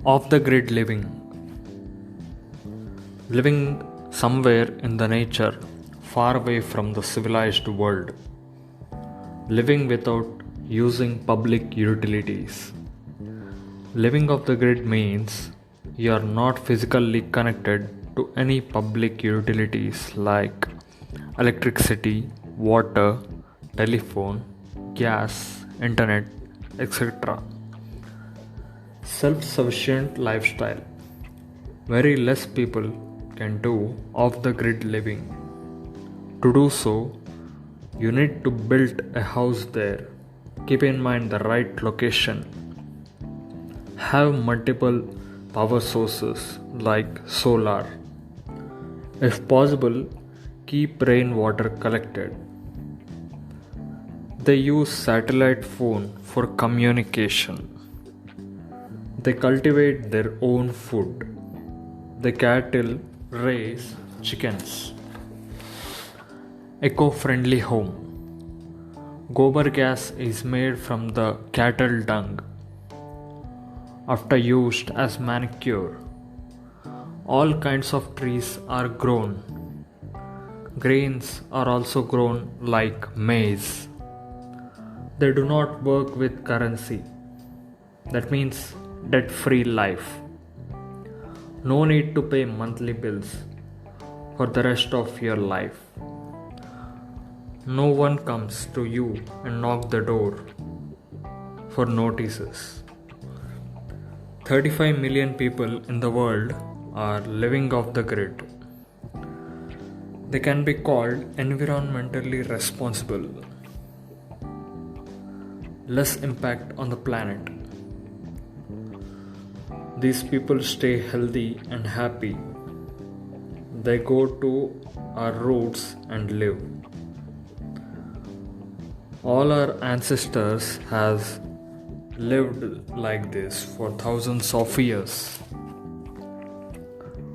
Off the grid living. Living somewhere in the nature, far away from the civilized world. Living without using public utilities. Living off the grid means you are not physically connected to any public utilities like electricity, water, telephone, gas, internet, etc. Self-sufficient lifestyle. Very less people can do off-the-grid living. To do so, you need to build a house there. Keep in mind the right location. Have multiple power sources like solar. If possible, keep rainwater collected. They use satellite phone for communication. They cultivate their own food. The cattle raise chickens. Eco-friendly home. Gobar gas is made from the cattle dung. After used as manure, all kinds of trees are grown. Grains are also grown like maize. They do not work with currency. That means debt-free life. No need to pay monthly bills for the rest of your life. No one comes to you and knock the door for notices. 35 million people in the world are living off the grid. They can be called environmentally responsible. Less impact on the planet. These people stay healthy and happy. They go to our roots and live. All our ancestors has lived like this for thousands of years.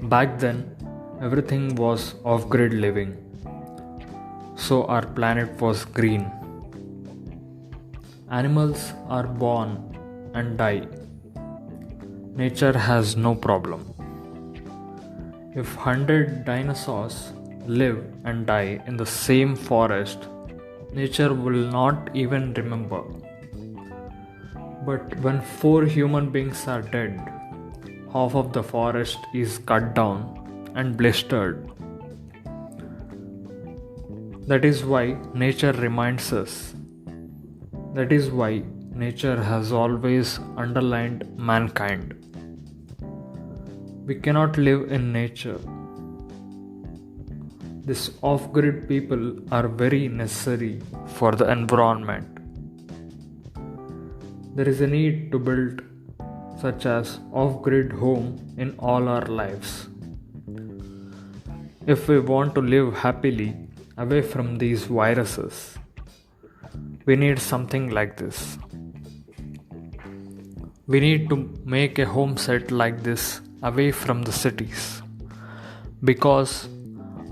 Back then, everything was off-grid living, so our planet was green. Animals are born and die. Nature has no problem. If 100 dinosaurs live and die in the same forest, nature will not even remember. But when 4 human beings are dead, half of the forest is cut down and blistered. That is why nature reminds us. That is why nature has always underlined mankind. We cannot live in nature. These off-grid people are very necessary for the environment. There is a need to build such as off-grid home in all our lives. If we want to live happily away from these viruses, we need something like this. We need to make a home set like this away from the cities, because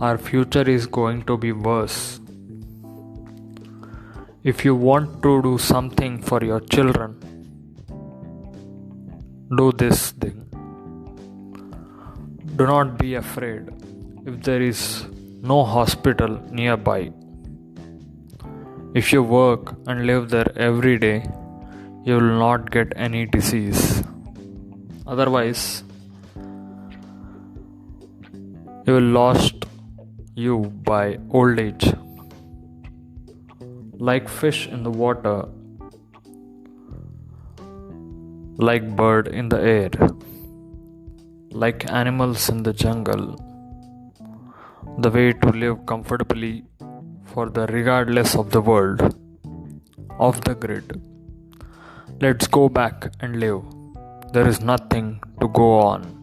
our future is going to be worse. If you want to do something for your children, do this thing. Do not be afraid if there is no hospital nearby. If you work and live there every day, you will not get any disease. Otherwise, you will lost you by old age. Like fish in the water, like bird in the air, like animals in the jungle. The way to live comfortably for the regardless of the world, off the grid. Let's go back and live. There is nothing to go on.